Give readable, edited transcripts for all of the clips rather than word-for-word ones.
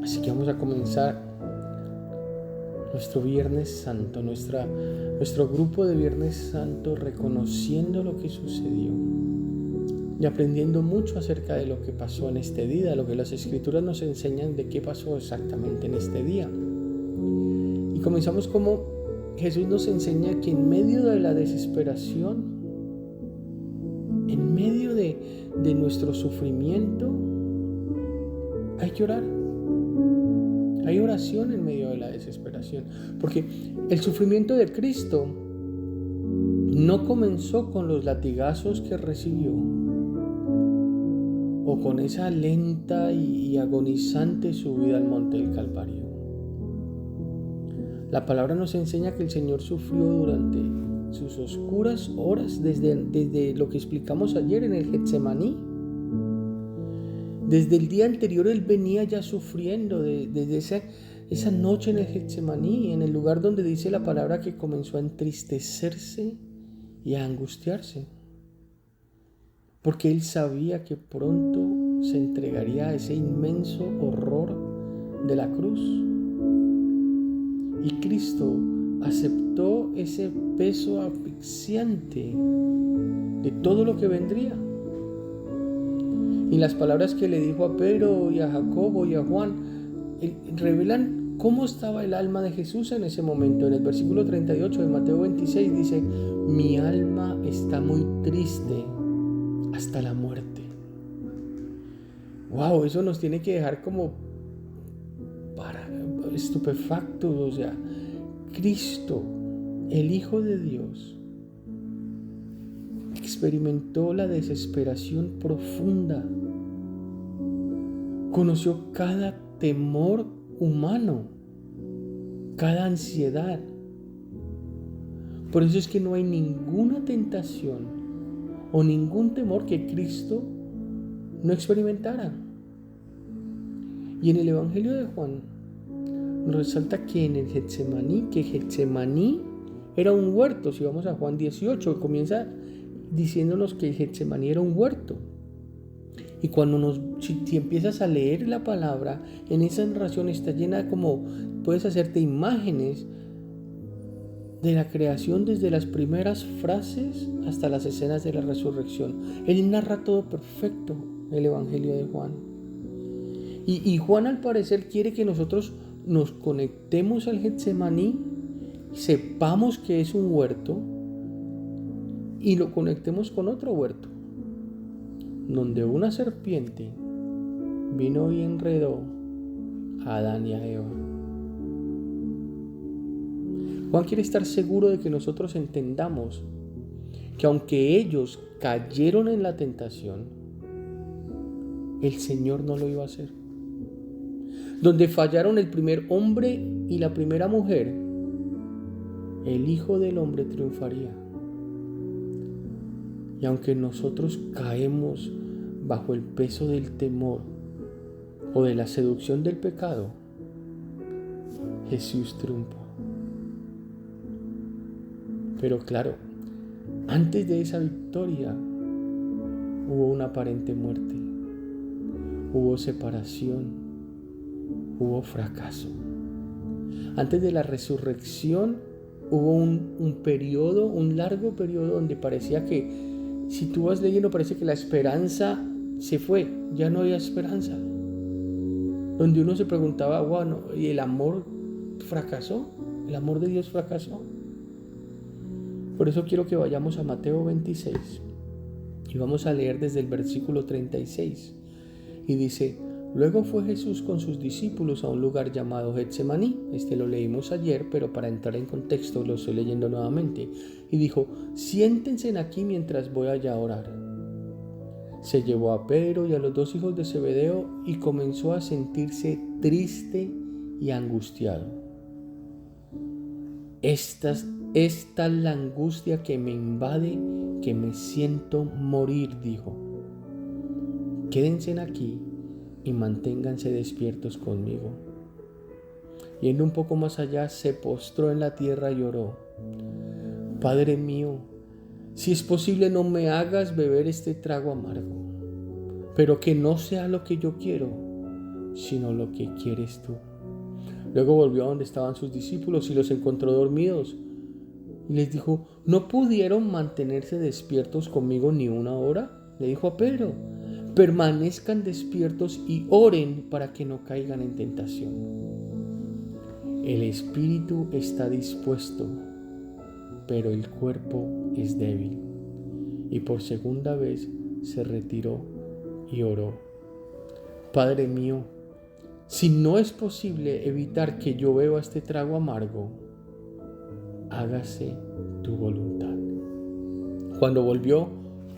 Así que vamos a comenzar nuestro Viernes Santo, nuestro grupo de Viernes Santo, reconociendo lo que sucedió y aprendiendo mucho acerca de lo que pasó en este día, de lo que las Escrituras nos enseñan de qué pasó exactamente en este día. Y comenzamos como Jesús nos enseña que en medio de la desesperación, en medio de nuestro sufrimiento, hay que orar. Hay oración en medio de la desesperación, porque el sufrimiento de Cristo no comenzó con los latigazos que recibió o con esa lenta y agonizante subida al monte del Calvario. La palabra nos enseña que el Señor sufrió durante sus oscuras horas, desde lo que explicamos ayer en el Getsemaní. Desde el día anterior Él venía ya sufriendo, desde esa noche en el Getsemaní, en el lugar donde dice la palabra que comenzó a entristecerse y a angustiarse, porque Él sabía que pronto se entregaría a ese inmenso horror de la cruz. Y Cristo aceptó ese peso asfixiante de todo lo que vendría. Y las palabras que le dijo a Pedro y a Jacobo y a Juan revelan cómo estaba el alma de Jesús en ese momento. En el versículo 38 de Mateo 26 dice: mi alma está muy triste hasta la muerte. Wow, eso nos tiene que dejar como estupefactos. O sea, Cristo, el Hijo de Dios, experimentó la desesperación profunda. Conoció cada temor humano, cada ansiedad. Por eso es que no hay ninguna tentación o ningún temor que Cristo no experimentara. Y en el Evangelio de Juan nos resalta que en el Getsemaní era un huerto. Si vamos a Juan 18, comienza diciéndonos que el Getsemaní era un huerto. Y cuando si empiezas a leer la palabra, en esa narración está llena, como puedes hacerte imágenes de la creación, desde las primeras frases hasta las escenas de la resurrección. Él narra todo perfecto, el Evangelio de Juan. Y Juan, al parecer, quiere que nosotros nos conectemos al Getsemaní, sepamos que es un huerto y lo conectemos con otro huerto, donde una serpiente vino y enredó a Adán y a Eva. Juan quiere estar seguro de que nosotros entendamos que aunque ellos cayeron en la tentación, el Señor no lo iba a hacer. Donde fallaron el primer hombre y la primera mujer, el Hijo del Hombre triunfaría. Y aunque nosotros caemos bajo el peso del temor o de la seducción del pecado, Jesús triunfó. Pero claro, antes de esa victoria hubo una aparente muerte, hubo separación, hubo fracaso. Antes de la resurrección hubo un largo periodo donde parecía que, si tú vas leyendo, parece que la esperanza se fue, ya no había esperanza. Donde uno se preguntaba, bueno, ¿y el amor fracasó? ¿El amor de Dios fracasó? Por eso quiero que vayamos a Mateo 26 y vamos a leer desde el versículo 36. Y dice: luego fue Jesús con sus discípulos a un lugar llamado Getsemaní. Lo leímos ayer, pero para entrar en contexto lo estoy leyendo nuevamente. Y dijo: siéntense aquí mientras voy allá a orar. Se llevó a Pedro y a los dos hijos de Zebedeo y comenzó a sentirse triste y angustiado. Esta es la angustia que me invade, que me siento morir, dijo. Quédense aquí y manténganse despiertos conmigo. Yendo un poco más allá, se postró en la tierra y oró: Padre mío, si es posible, no me hagas beber este trago amargo, pero que no sea lo que yo quiero, sino lo que quieres tú. Luego volvió a donde estaban sus discípulos y los encontró dormidos. Y les dijo, ¿no pudieron mantenerse despiertos conmigo ni una hora? Le dijo a Pedro, permanezcan despiertos y oren para que no caigan en tentación. El espíritu está dispuesto, pero el cuerpo es débil. Y por segunda vez se retiró y oró. Padre mío, si no es posible evitar que yo beba este trago amargo, hágase tu voluntad. Cuando volvió,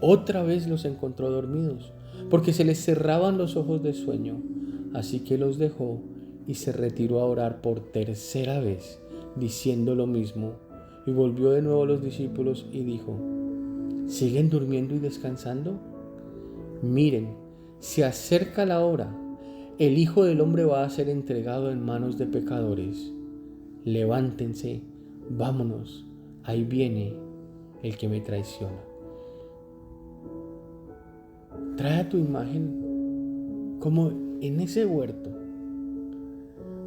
otra vez los encontró dormidos, porque se les cerraban los ojos de sueño. Así que los dejó y se retiró a orar por tercera vez, diciendo lo mismo. Y volvió de nuevo a los discípulos y dijo, ¿siguen durmiendo y descansando? Miren, se acerca la hora. El Hijo del Hombre va a ser entregado en manos de pecadores. Levántense, vámonos, ahí viene el que me traiciona. Trae a tu imagen como en ese huerto,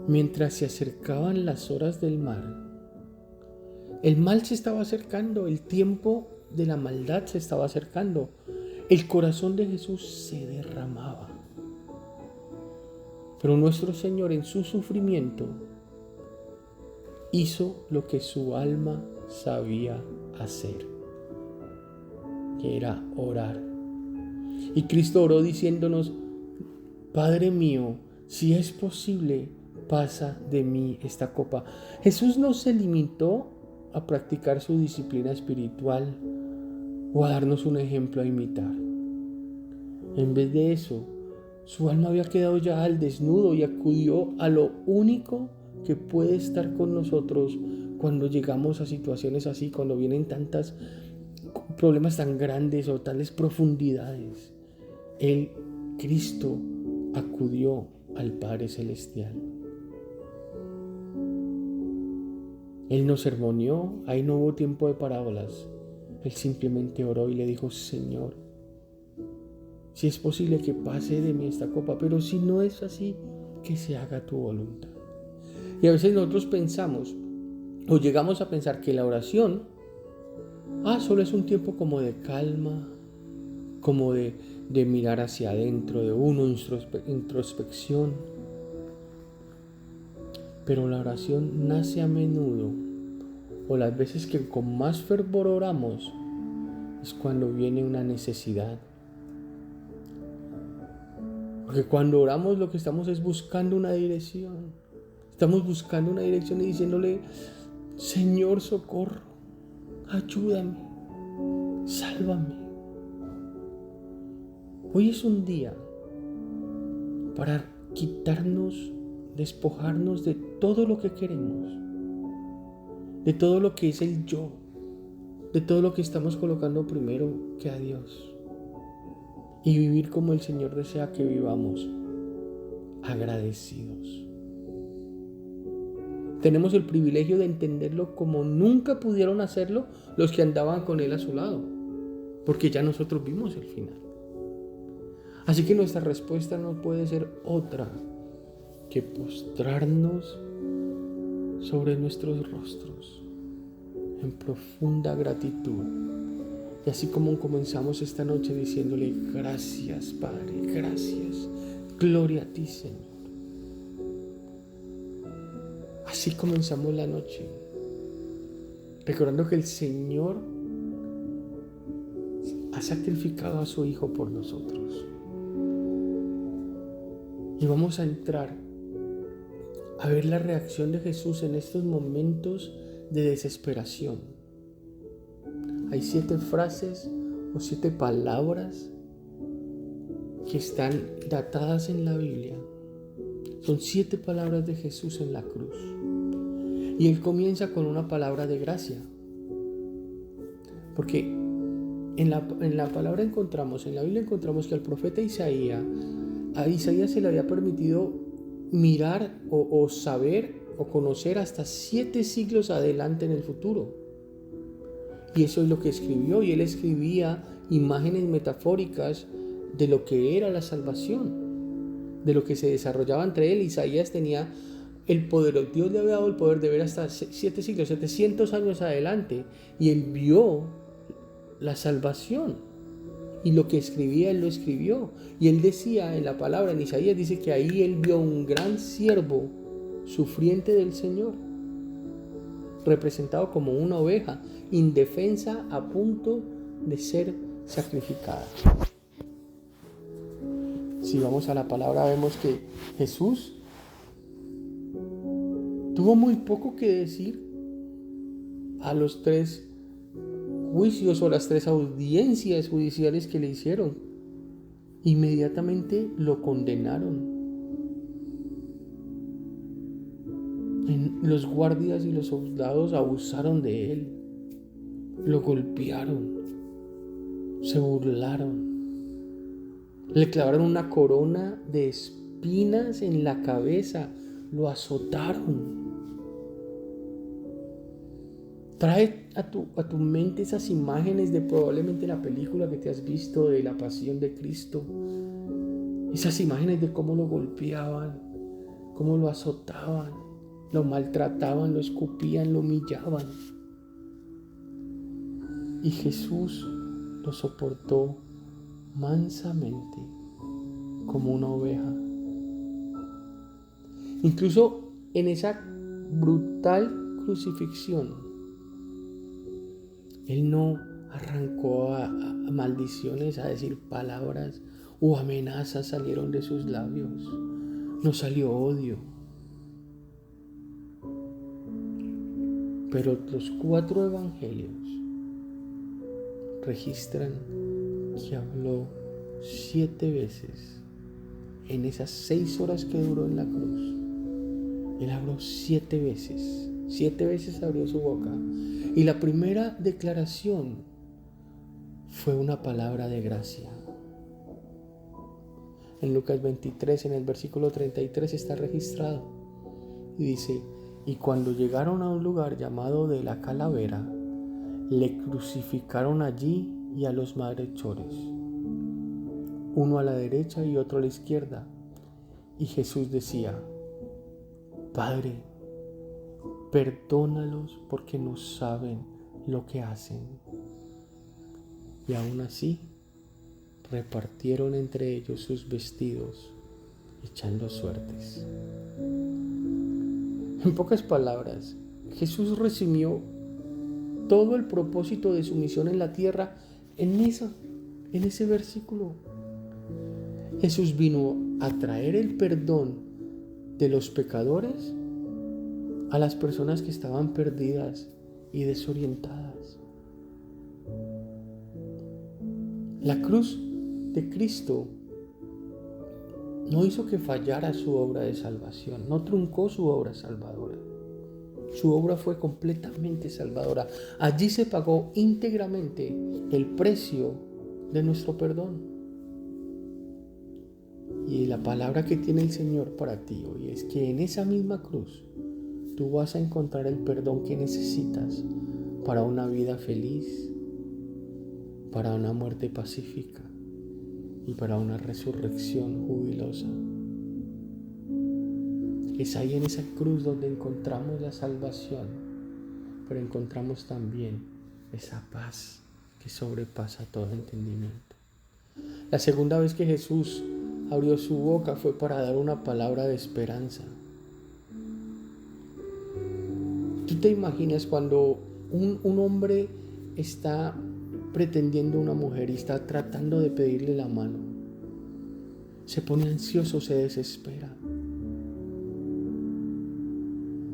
mientras se acercaban las horas del mal. El mal se estaba acercando, el tiempo de la maldad se estaba acercando. El corazón de Jesús se derramaba. Pero nuestro Señor en su sufrimiento hizo lo que su alma sabía hacer, que era orar. Y Cristo oró diciéndonos, Padre mío, si es posible, pasa de mí esta copa. Jesús no se limitó a practicar su disciplina espiritual o a darnos un ejemplo a imitar. En vez de eso, su alma había quedado ya al desnudo y acudió a lo único que puede estar con nosotros cuando llegamos a situaciones así, cuando vienen tantos problemas tan grandes o tales profundidades. Cristo acudió al Padre Celestial. Él nos sermoneó, ahí no hubo tiempo de parábolas. Él simplemente oró y le dijo, Señor, si es posible que pase de mí esta copa, pero si no es así, que se haga tu voluntad. Y a veces nosotros pensamos, o llegamos a pensar que la oración, solo es un tiempo como de calma, como de mirar hacia adentro de uno, introspección. Pero la oración nace a menudo, o las veces que con más fervor oramos, es cuando viene una necesidad. Porque cuando oramos lo que estamos es buscando una dirección. Estamos buscando una dirección y diciéndole, Señor, socorro, ayúdame, sálvame. Hoy es un día para quitarnos, despojarnos de todo lo que queremos, de todo lo que es el yo, de todo lo que estamos colocando primero que a Dios. Y vivir como el Señor desea que vivamos, agradecidos. Tenemos el privilegio de entenderlo como nunca pudieron hacerlo los que andaban con Él a su lado, porque ya nosotros vimos el final. Así que nuestra respuesta no puede ser otra que postrarnos sobre nuestros rostros en profunda gratitud. Y así como comenzamos esta noche diciéndole, gracias Padre, gracias, gloria a ti Señor. Así comenzamos la noche, recordando que el Señor ha sacrificado a su Hijo por nosotros. Y vamos a entrar a ver la reacción de Jesús en estos momentos de desesperación. Hay 7 frases o 7 palabras que están datadas en la Biblia. Son 7 palabras de Jesús en la cruz. Y Él comienza con una palabra de gracia. Porque en la palabra en la Biblia encontramos que al profeta Isaías, a Isaías se le había permitido mirar o saber o conocer hasta 7 siglos adelante en el futuro. Y eso es lo que escribió, y él escribía imágenes metafóricas de lo que era la salvación, de lo que se desarrollaba entre él. Isaías tenía el poder, Dios le había dado el poder de ver hasta 7 siglos, 700 años adelante, y él vio la salvación, y lo que escribía él lo escribió, y él decía en la palabra, en Isaías dice que ahí él vio un gran siervo sufriente del Señor, representado como una oveja indefensa a punto de ser sacrificada. Si vamos a la palabra, vemos que Jesús tuvo muy poco que decir a los 3 juicios o las 3 audiencias judiciales que le hicieron. Inmediatamente lo condenaron. Los guardias y los soldados abusaron de él, lo golpearon, se burlaron, le clavaron una corona de espinas en la cabeza, lo azotaron. Trae a tu mente esas imágenes de probablemente la película que te has visto de la pasión de Cristo. Esas imágenes de cómo lo golpeaban, cómo lo azotaban, lo maltrataban, lo escupían, lo humillaban. Y Jesús lo soportó mansamente como una oveja. Incluso en esa brutal crucifixión, Él no arrancó a maldiciones, a decir palabras o amenazas salieron de sus labios. No salió odio. Pero los 4 evangelios registran que habló 7 veces en esas 6 horas que duró en la cruz. Él habló 7 veces. 7 veces abrió su boca. Y la primera declaración fue una palabra de gracia. En Lucas 23, en el versículo 33 está registrado. Y dice: y cuando llegaron a un lugar llamado de la Calavera, le crucificaron allí y a los malhechores, uno a la derecha y otro a la izquierda. Y Jesús decía: Padre, perdónalos porque no saben lo que hacen. Y aún así repartieron entre ellos sus vestidos, echando suertes. En pocas palabras, Jesús resumió todo el propósito de su misión en la tierra en ese versículo. Jesús vino a traer el perdón de los pecadores a las personas que estaban perdidas y desorientadas. La cruz de Cristo no hizo que fallara su obra de salvación, no truncó su obra salvadora. Su obra fue completamente salvadora. Allí se pagó íntegramente el precio de nuestro perdón. Y la palabra que tiene el Señor para ti hoy es que en esa misma cruz tú vas a encontrar el perdón que necesitas para una vida feliz, para una muerte pacífica y para una resurrección jubilosa. Es ahí en esa cruz donde encontramos la salvación, pero encontramos también esa paz que sobrepasa todo entendimiento. La segunda vez que Jesús abrió su boca fue para dar una palabra de esperanza. ¿Tú te imaginas cuando un hombre está pretendiendo a una mujer y está tratando de pedirle la mano? Se pone ansioso, se desespera.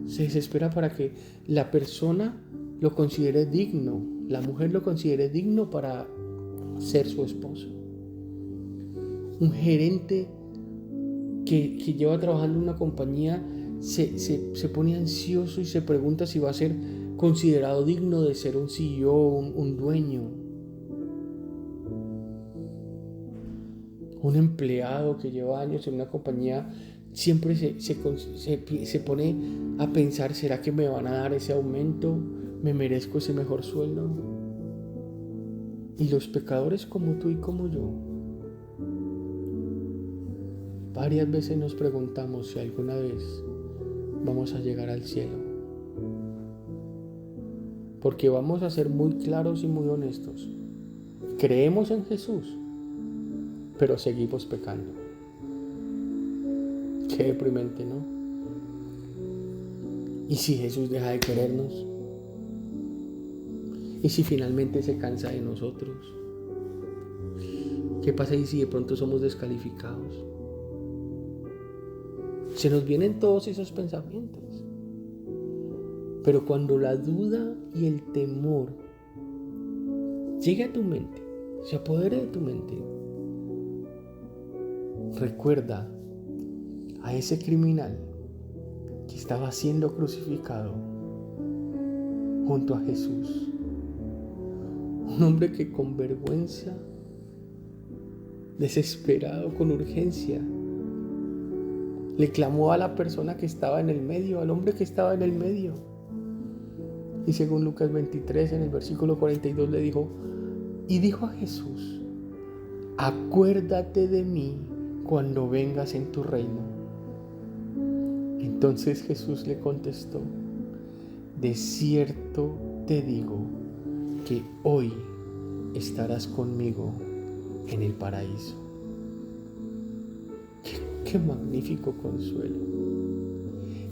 Se desespera para que la persona lo considere digno, la mujer lo considere digno para ser su esposo. Un gerente que lleva trabajando en una compañía se pone ansioso y se pregunta si va a ser considerado digno de ser un CEO, un dueño. Un empleado que lleva años en una compañía siempre se pone a pensar: ¿será que me van a dar ese aumento? ¿Me merezco ese mejor sueldo? Y los pecadores como tú y como yo varias veces nos preguntamos si alguna vez vamos a llegar al cielo. Porque vamos a ser muy claros y muy honestos. Creemos en Jesús, pero seguimos pecando. Qué deprimente, ¿no? ¿Y si Jesús deja de querernos? ¿Y si finalmente se cansa de nosotros? ¿Qué pasa y si de pronto somos descalificados? Se nos vienen todos esos pensamientos. Pero cuando la duda y el temor llegue a tu mente, se apodere de tu mente, recuerda a ese criminal que estaba siendo crucificado junto a Jesús. Un hombre que con vergüenza, desesperado, con urgencia, le clamó a la persona que estaba en el medio, al hombre que estaba en el medio. Y según Lucas 23, en el versículo 42, le dijo, y dijo a Jesús, acuérdate de mí cuando vengas en tu reino. Entonces Jesús le contestó, de cierto te digo que hoy estarás conmigo en el paraíso. Qué magnífico consuelo.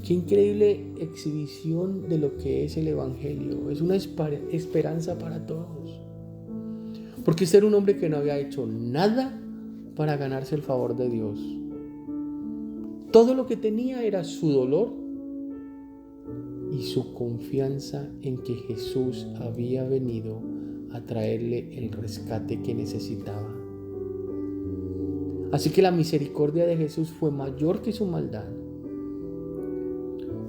Qué increíble exhibición de lo que es el Evangelio. Es una esperanza para todos. Porque este era un hombre que no había hecho nada para ganarse el favor de Dios. Todo lo que tenía era su dolor y su confianza en que Jesús había venido a traerle el rescate que necesitaba. Así que la misericordia de Jesús fue mayor que su maldad.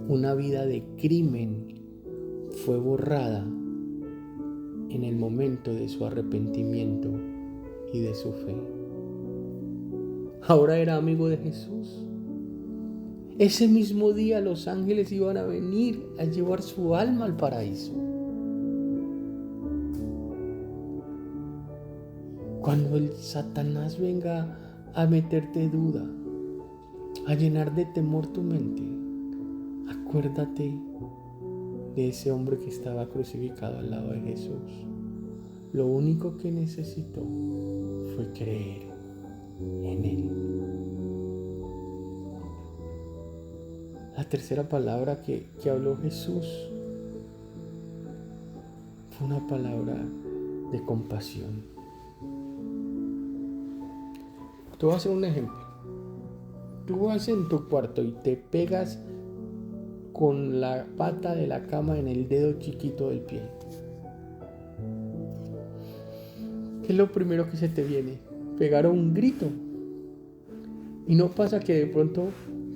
Una vida de crimen fue borrada en el momento de su arrepentimiento y de su fe. Ahora era amigo de Jesús. Ese mismo día los ángeles iban a venir a llevar su alma al paraíso. Cuando el Satanás venga a meterte duda, a llenar de temor tu mente, acuérdate de ese hombre que estaba crucificado al lado de Jesús. Lo único que necesitó fue creer en Él. La tercera palabra que habló Jesús fue una palabra de compasión. Te voy a hacer un ejemplo. Tú vas en tu cuarto y te pegas con la pata de la cama en el dedo chiquito del pie. ¿Qué es lo primero que se te viene? Pegar un grito. Y no pasa que de pronto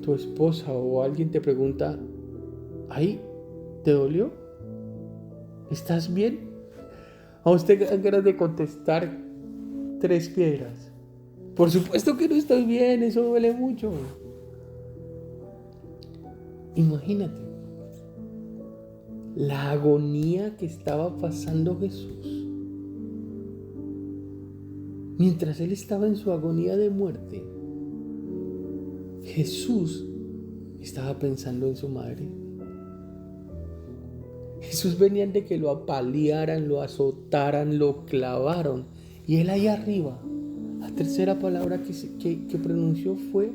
tu esposa o alguien te pregunta, ¿ay, te dolió? ¿Estás bien? A usted da ganas de contestar 3 piedras. Por supuesto que no estoy bien, eso duele mucho. Imagínate la agonía que estaba pasando Jesús. Mientras él estaba en su agonía de muerte, Jesús estaba pensando en su madre. Jesús venía de que lo apalearan, lo azotaran, lo clavaron. Y él ahí arriba, la tercera palabra que pronunció fue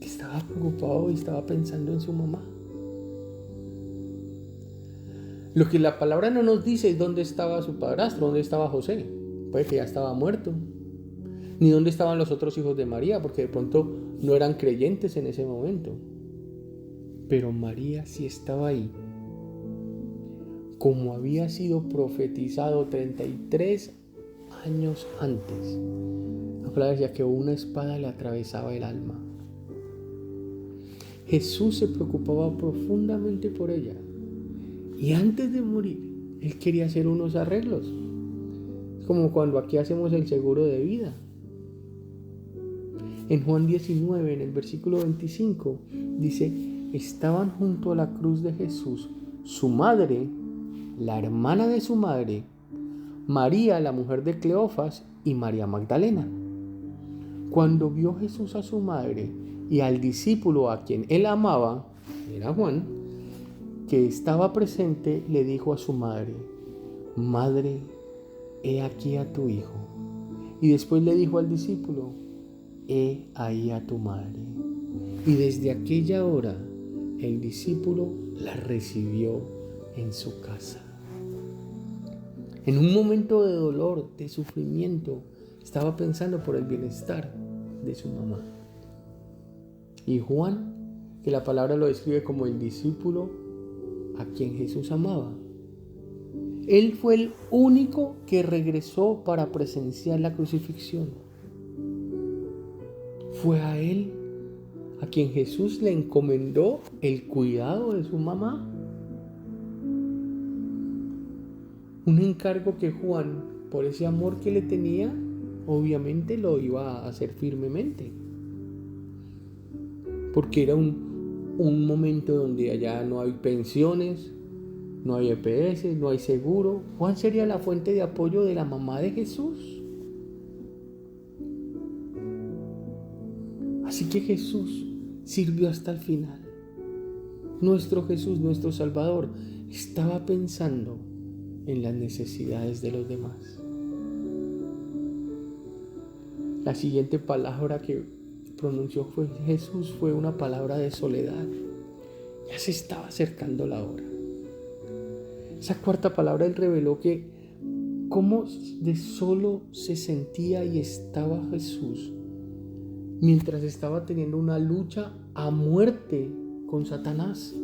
que estaba preocupado y estaba pensando en su mamá. Lo que la palabra no nos dice es dónde estaba su padrastro, dónde estaba José. Puede que ya estaba muerto. Ni dónde estaban los otros hijos de María, porque de pronto no eran creyentes en ese momento. Pero María sí estaba ahí. Como había sido profetizado 33 años antes. La palabra decía que una espada le atravesaba el alma. Jesús se preocupaba profundamente por ella. Y antes de morir, él quería hacer unos arreglos. Es como cuando aquí hacemos el seguro de vida. En Juan 19, en el versículo 25, dice, estaban junto a la cruz de Jesús, su madre, la hermana de su madre, María, la mujer de Cleofas, y María Magdalena. Cuando vio Jesús a su madre y al discípulo a quien él amaba, era Juan, que estaba presente, le dijo a su madre: Madre, he aquí a tu hijo. Y después le dijo al discípulo: He ahí a tu madre. Y desde aquella hora el discípulo la recibió en su casa. En un momento de dolor, de sufrimiento, estaba pensando por el bienestar de su mamá. Y Juan, que la palabra lo describe como el discípulo a quien Jesús amaba, él fue el único que regresó para presenciar la crucifixión. Fue a él a quien Jesús le encomendó el cuidado de su mamá. Un encargo que Juan, por ese amor que le tenía, obviamente lo iba a hacer firmemente. Porque era un momento donde allá no hay pensiones, no hay EPS, no hay seguro. Juan sería la fuente de apoyo de la mamá de Jesús. Así que Jesús sirvió hasta el final. Nuestro Jesús, nuestro Salvador, estaba pensando en las necesidades de los demás. La siguiente palabra que pronunció Jesús fue una palabra de soledad. Ya se estaba acercando la hora. Esa cuarta palabra él reveló que cómo de solo se sentía y estaba Jesús mientras estaba teniendo una lucha a muerte con Satanás.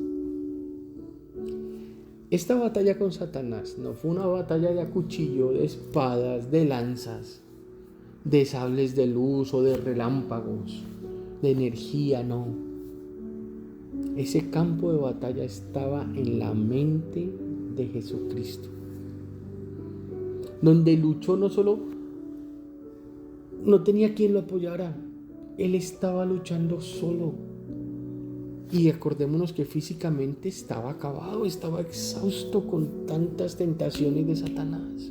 Esta batalla con Satanás no fue una batalla de a cuchillo, de espadas, de lanzas, de sables de luz o de relámpagos, de energía, no. Ese campo de batalla estaba en la mente de Jesucristo, donde luchó no tenía quien lo apoyara, él estaba luchando solo. Y acordémonos que físicamente estaba acabado, estaba exhausto con tantas tentaciones de Satanás.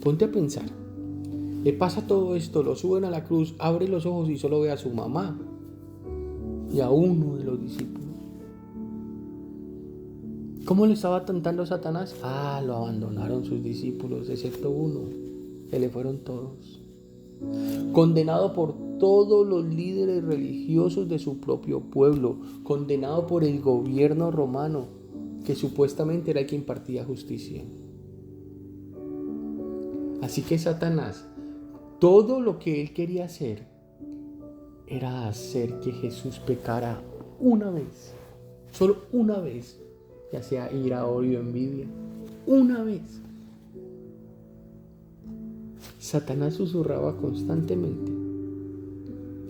Ponte a pensar, le pasa todo esto, lo suben a la cruz, abre los ojos y solo ve a su mamá y a uno de los discípulos. ¿Cómo le estaba tentando Satanás? Lo abandonaron sus discípulos, excepto uno, se le fueron todos. Condenado por todos los líderes religiosos de su propio pueblo, condenado por el gobierno romano, que supuestamente era el que impartía justicia. Así que Satanás, todo lo que él quería hacer era hacer que Jesús pecara una vez, solo una vez, ya sea ira, odio, envidia, una vez. Satanás susurraba constantemente.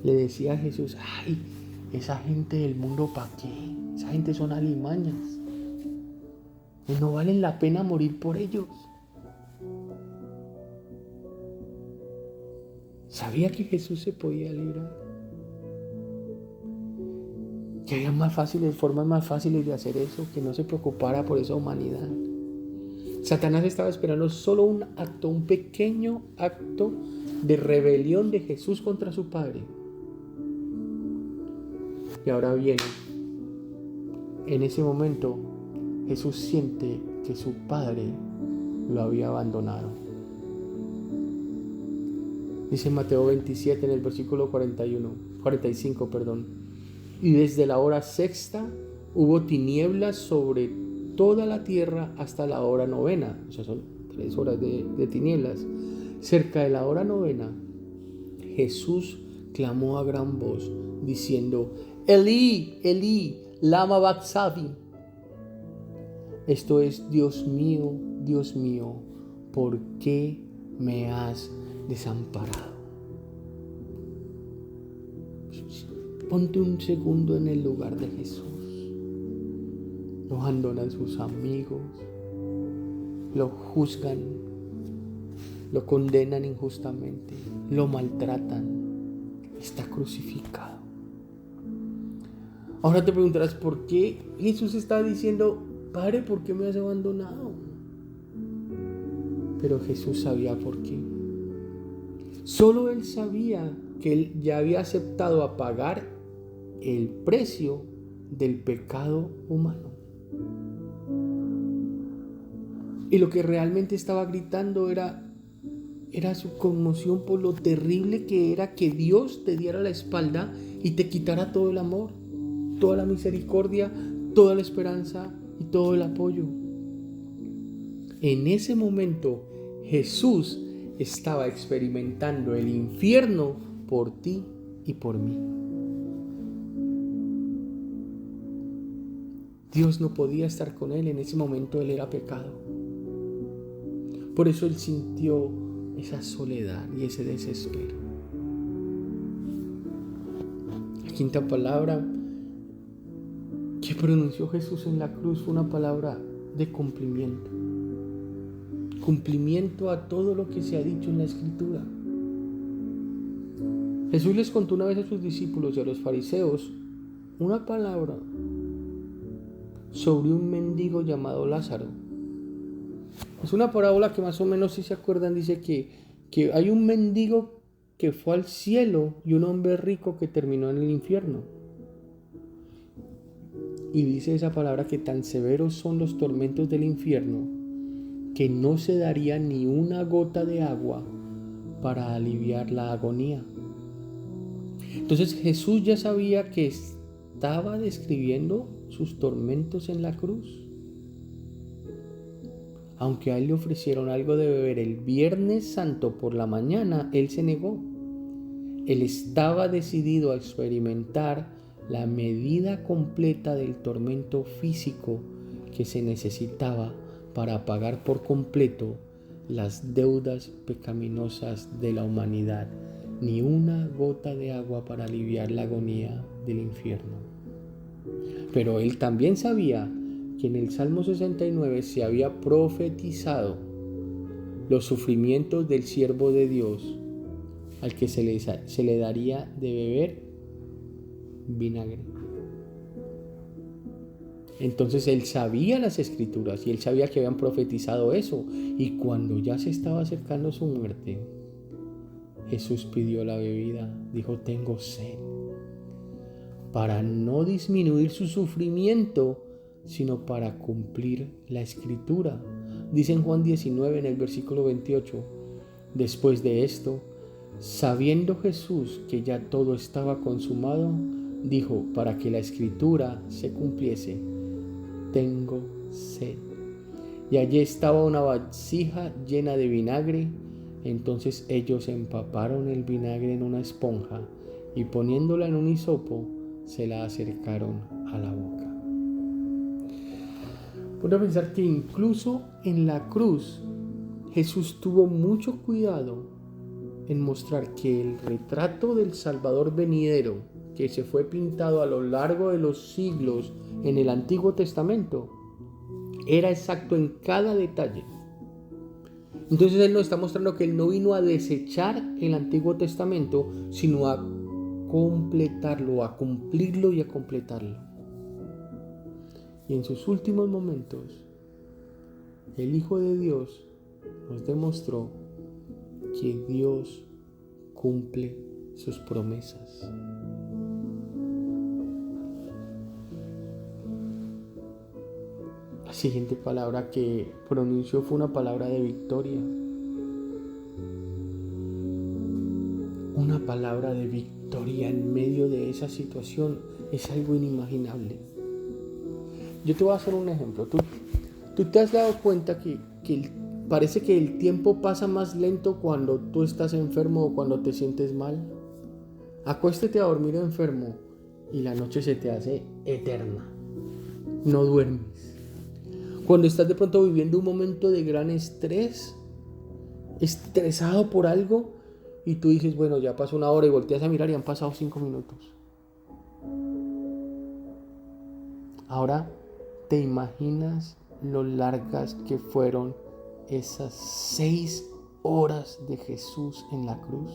Le decía a Jesús: esa gente del mundo, ¿para qué? Esa gente son alimañas. Y no valen la pena morir por ellos. Sabía que Jesús se podía librar. Que había formas más fáciles de hacer eso, que no se preocupara por esa humanidad. Satanás estaba esperando solo un pequeño acto de rebelión de Jesús contra su Padre. Y ahora viene, en ese momento, Jesús siente que su Padre lo había abandonado. Dice Mateo 27 en el versículo 45. Y desde la hora sexta hubo tinieblas sobre toda la tierra hasta la hora novena. O sea, son 3 horas de tinieblas. Cerca de la hora novena, Jesús clamó a gran voz, diciendo: Elí, Elí, lama sabachthani. Esto es: Dios mío, ¿por qué me has desamparado? Ponte un segundo en el lugar de Jesús. Lo abandonan sus amigos, lo juzgan, lo condenan injustamente, lo maltratan, está crucificado. Ahora te preguntarás, ¿por qué Jesús está diciendo: Padre, ¿por qué me has abandonado? Pero Jesús sabía por qué. Solo él sabía que él ya había aceptado a pagar el precio del pecado humano. Y lo que realmente estaba gritando era su conmoción por lo terrible que era que Dios te diera la espalda y te quitara todo el amor, toda la misericordia, toda la esperanza y todo el apoyo. En ese momento Jesús estaba experimentando el infierno por ti y por mí. Dios no podía estar con él, en ese momento él era pecado. Por eso él sintió esa soledad y ese desespero. La quinta palabra que pronunció Jesús en la cruz fue una palabra de cumplimiento. Cumplimiento a todo lo que se ha dicho en la Escritura. Jesús les contó una vez a sus discípulos y a los fariseos una palabra sobre un mendigo llamado Lázaro. Es una parábola que más o menos, si se acuerdan, dice que hay un mendigo que fue al cielo y un hombre rico que terminó en el infierno. Y dice esa palabra que tan severos son los tormentos del infierno que no se daría ni una gota de agua para aliviar la agonía. Entonces Jesús ya sabía que estaba describiendo sus tormentos en la cruz. Aunque a él le ofrecieron algo de beber el Viernes Santo por la mañana, él se negó. Él estaba decidido a experimentar la medida completa del tormento físico que se necesitaba para pagar por completo las deudas pecaminosas de la humanidad. Ni una gota de agua para aliviar la agonía del infierno. Pero él también sabía que en el Salmo 69 se había profetizado los sufrimientos del siervo de Dios, al que se le daría de beber vinagre. Entonces él sabía las Escrituras y él sabía que habían profetizado eso. Y cuando ya se estaba acercando su muerte, Jesús pidió la bebida, dijo: tengo sed, para no disminuir su sufrimiento, sino para cumplir la Escritura. Dice en Juan 19, en el versículo 28, después de esto, sabiendo Jesús que ya todo estaba consumado, dijo, para que la Escritura se cumpliese: tengo sed. Y allí estaba una vasija llena de vinagre. Entonces ellos empaparon el vinagre en una esponja y poniéndola en un hisopo, se la acercaron a la boca. Puedo pensar que incluso en la cruz Jesús tuvo mucho cuidado en mostrar que el retrato del Salvador venidero, que se fue pintado a lo largo de los siglos en el Antiguo Testamento, era exacto en cada detalle. Entonces él nos está mostrando que él no vino a desechar el Antiguo Testamento, sino a completarlo, a cumplirlo y a completarlo. Y en sus últimos momentos, el Hijo de Dios nos demostró que Dios cumple sus promesas. La siguiente palabra que pronunció fue una palabra de victoria. Una palabra de victoria en medio de esa situación es algo inimaginable. Yo te voy a hacer un ejemplo. ¿Tú te has dado cuenta que parece que el tiempo pasa más lento cuando tú estás enfermo o cuando te sientes mal? Acuéstate a dormir enfermo y la noche se te hace eterna. No duermes. Cuando estás de pronto viviendo un momento de gran estrés, estresado por algo, y tú dices, bueno, ya pasó una hora, y volteas a mirar y han pasado 5 minutos. Ahora, ¿te imaginas lo largas que fueron esas 6 horas de Jesús en la cruz?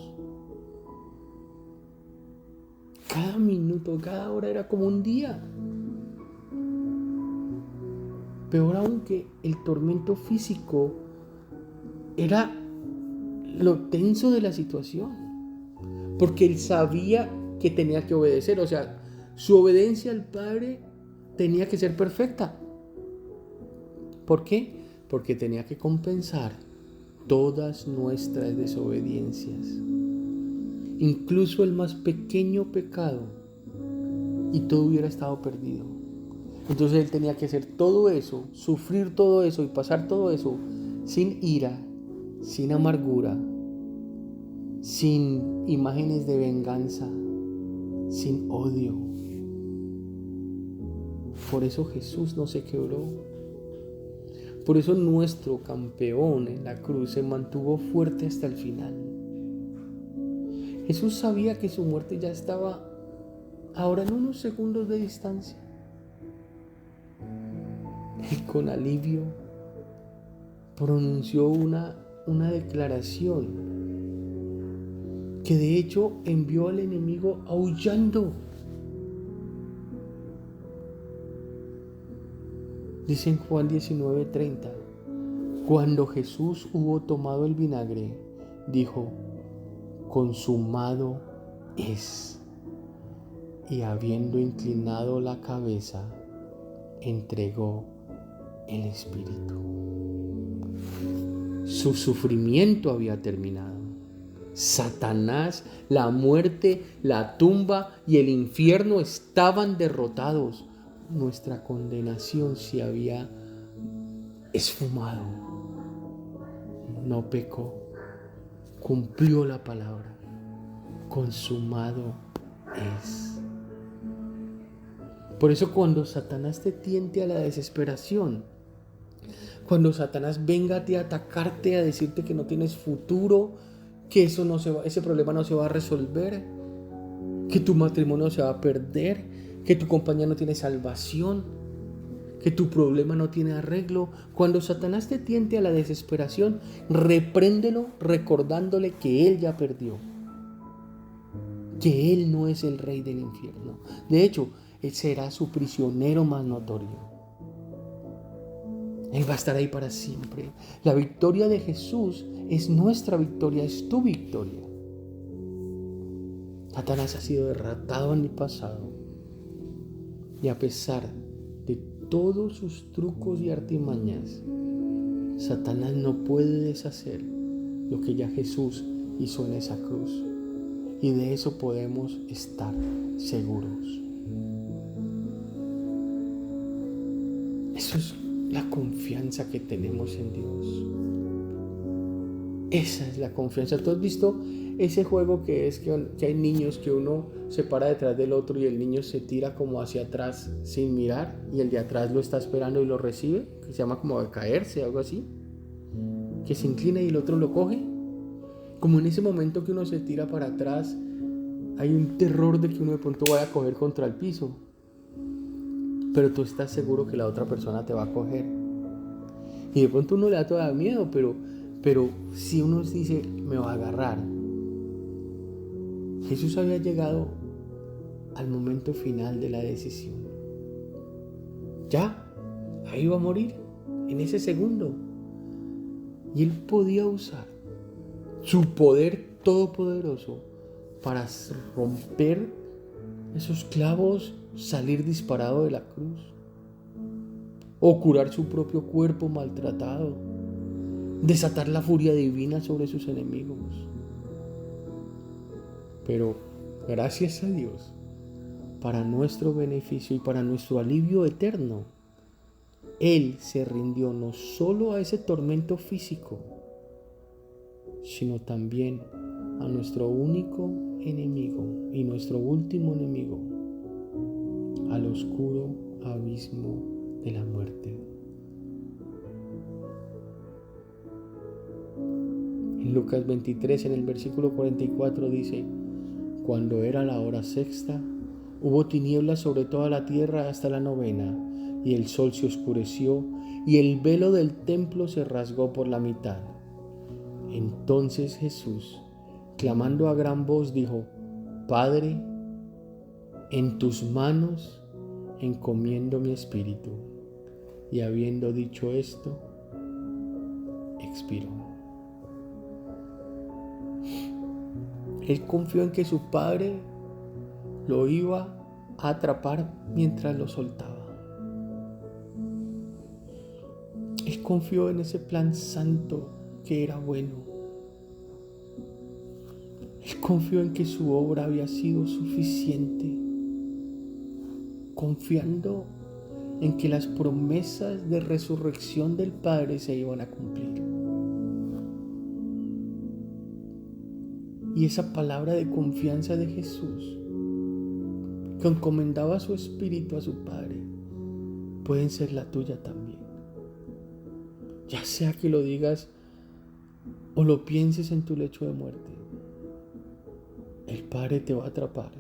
Cada minuto, cada hora era como un día. Peor aún, que el tormento físico era lo tenso de la situación, porque él sabía que tenía que obedecer, o sea, su obediencia al Padre tenía que ser perfecta. ¿Por qué? Porque tenía que compensar todas nuestras desobediencias, incluso el más pequeño pecado, y todo hubiera estado perdido. Entonces él tenía que hacer todo eso, sufrir todo eso y pasar todo eso sin ira, sin amargura, sin imágenes de venganza, sin odio. Por eso Jesús no se quebró. Por eso nuestro campeón en la cruz se mantuvo fuerte hasta el final. Jesús sabía que su muerte ya estaba ahora en unos segundos de distancia. Y con alivio pronunció una declaración que de hecho envió al enemigo aullando. Dice en Juan 19:30, cuando Jesús hubo tomado el vinagre, dijo: consumado es. Y habiendo inclinado la cabeza, entregó el Espíritu. Su sufrimiento había terminado. Satanás, la muerte, la tumba y el infierno estaban derrotados. Nuestra condenación se había esfumado. No pecó, cumplió la palabra. Consumado es. Por eso cuando Satanás te tiente a la desesperación, cuando Satanás venga a ti a atacarte, a decirte que no tienes futuro, que ese problema no se va a resolver, que tu matrimonio se va a perder, que tu compañía no tiene salvación, que tu problema no tiene arreglo, cuando Satanás te tiente a la desesperación, repréndelo recordándole que él ya perdió, que él no es el rey del infierno. De hecho, él será su prisionero más notorio. Él va a estar ahí para siempre. La victoria de Jesús es nuestra victoria, es tu victoria. Satanás ha sido derrotado en el pasado. Y a pesar de todos sus trucos y artimañas, Satanás no puede deshacer lo que ya Jesús hizo en esa cruz. Y de eso podemos estar seguros. Eso es la confianza que tenemos en Dios. Esa es la confianza. ¿Tú has visto ese juego que hay niños que uno se para detrás del otro y el niño se tira como hacia atrás sin mirar y el de atrás lo está esperando y lo recibe? Que se llama como a caerse, algo así. Que se inclina y el otro lo coge. Como en ese momento que uno se tira para atrás, hay un terror de que uno de pronto vaya a coger contra el piso. Pero tú estás seguro que la otra persona te va a coger. Y de pronto uno le da todavía miedo, pero si uno dice, me va a agarrar. Jesús había llegado al momento final de la decisión. Ya, ahí va a morir, en ese segundo. Y él podía usar su poder todopoderoso para romper esos clavos, salir disparado de la cruz, o curar su propio cuerpo maltratado, desatar la furia divina sobre sus enemigos. Pero gracias a Dios, para nuestro beneficio y para nuestro alivio eterno, Él se rindió no solo a ese tormento físico, sino también a nuestro único enemigo y nuestro último enemigo, al oscuro abismo de la muerte. En Lucas 23, en el versículo 44 dice: cuando era la hora sexta, hubo tinieblas sobre toda la tierra hasta la novena, y el sol se oscureció, y el velo del templo se rasgó por la mitad. Entonces Jesús, clamando a gran voz, dijo: Padre, en tus manos encomiendo mi espíritu. Y habiendo dicho esto, expiró. Él confió en que su padre lo iba a atrapar mientras lo soltaba. Él confió en ese plan santo que era bueno. Él confió en que su obra había sido suficiente, confiando en que las promesas de resurrección del Padre se iban a cumplir. Y esa palabra de confianza de Jesús, que encomendaba su espíritu a su Padre, pueden ser la tuya también. Ya sea que lo digas o lo pienses en tu lecho de muerte, el Padre te va a atrapar.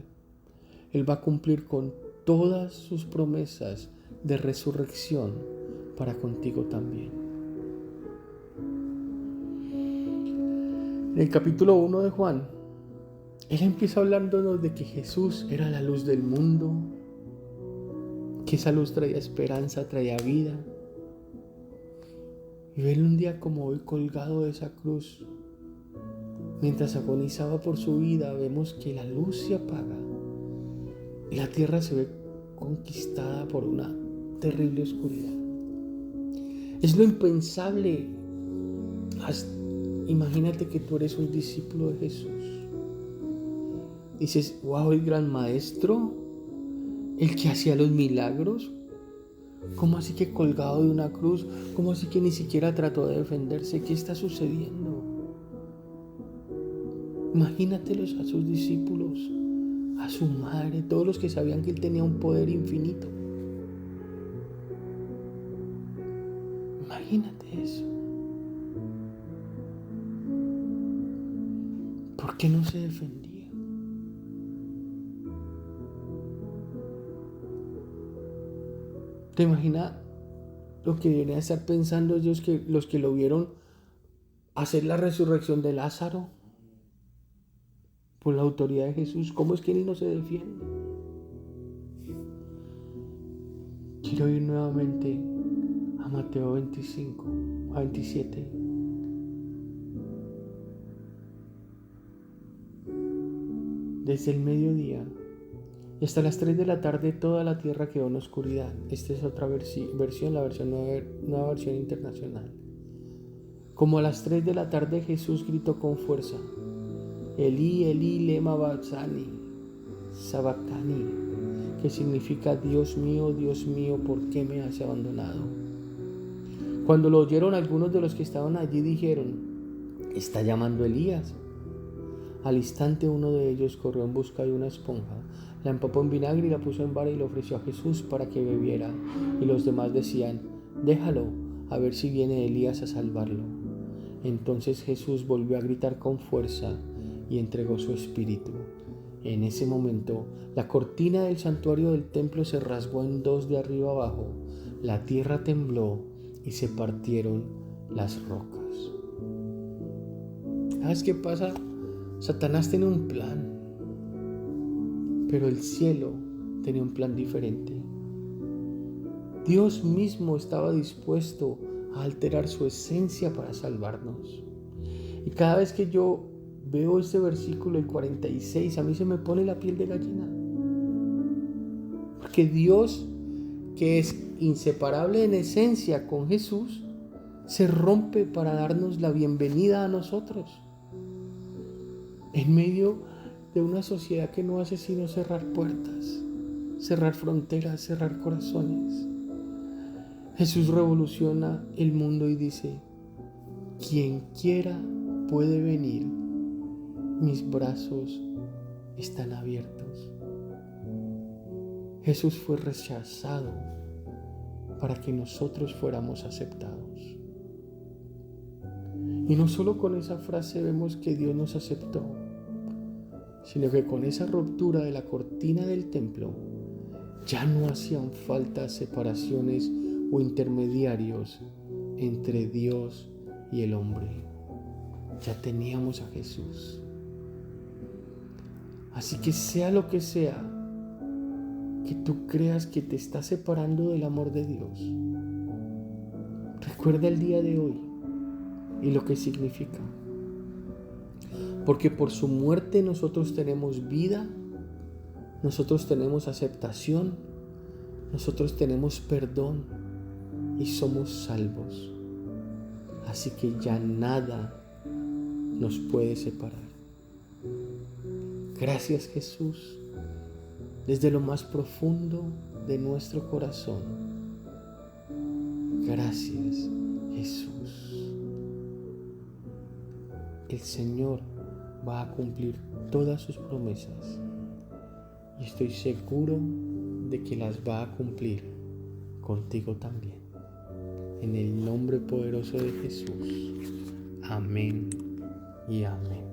Él va a cumplir con todas sus promesas de resurrección para contigo también. En el capítulo 1 de Juan, él empieza hablándonos de que Jesús era la luz del mundo, que esa luz traía esperanza, traía vida. Y verlo un día como hoy colgado de esa cruz, mientras agonizaba por su vida, vemos que la luz se apaga y la tierra se ve conquistada por una terrible oscuridad. Es lo impensable. Imagínate que tú eres un discípulo de Jesús. Dices, wow, el gran maestro, el que hacía los milagros. ¿Cómo así que colgado de una cruz? ¿Cómo así que ni siquiera trató de defenderse? ¿Qué está sucediendo? Imagínatelos a sus discípulos, a su madre, todos los que sabían que él tenía un poder infinito. Imagínate eso. ¿Por qué no se defendía? ¿Te imaginas lo que deberían estar pensando ellos, que los que lo vieron hacer la resurrección de Lázaro por la autoridad de Jesús? ¿Cómo es que él no se defiende? Quiero ir nuevamente a Mateo 25, a 27. Desde el mediodía y hasta las 3 de la tarde toda la tierra quedó en oscuridad. Esta es otra versión, la versión nueva versión internacional. Como a las 3 de la tarde Jesús gritó con fuerza: Elí, Elí, lema sabactani, que significa Dios mío, ¿por qué me has abandonado? Cuando lo oyeron, algunos de los que estaban allí dijeron: está llamando a Elías. Al instante uno de ellos corrió en busca de una esponja, la empapó en vinagre y la puso en vara y le ofreció a Jesús para que bebiera. Y los demás decían: déjalo, a ver si viene Elías a salvarlo. Entonces Jesús volvió a gritar con fuerza y entregó su espíritu. En ese momento, la cortina del santuario del templo se rasgó en dos de arriba abajo, la tierra tembló y se partieron las rocas. ¿Sabes qué pasa? Satanás tiene un plan, pero el cielo tenía un plan diferente. Dios mismo estaba dispuesto a alterar su esencia para salvarnos. Y cada vez que yo veo este versículo, el 46, a mí se me pone la piel de gallina. Porque Dios, que es inseparable en esencia con Jesús, se rompe para darnos la bienvenida a nosotros. En medio de una sociedad que no hace sino cerrar puertas, cerrar fronteras, cerrar corazones, Jesús revoluciona el mundo y dice: quien quiera puede venir, mis brazos están abiertos. Jesús fue rechazado para que nosotros fuéramos aceptados. Y no solo con esa frase vemos que Dios nos aceptó, sino que con esa ruptura de la cortina del templo ya no hacían falta separaciones o intermediarios entre Dios y el hombre. Ya teníamos a Jesús. Así que sea lo que sea que tú creas que te está separando del amor de Dios, recuerda el día de hoy y lo que significa. Porque por su muerte nosotros tenemos vida, nosotros tenemos aceptación, nosotros tenemos perdón y somos salvos. Así que ya nada nos puede separar. Gracias, Jesús, desde lo más profundo de nuestro corazón. Gracias, Jesús. El Señor va a cumplir todas sus promesas y estoy seguro de que las va a cumplir contigo también. En el nombre poderoso de Jesús. Amén y amén.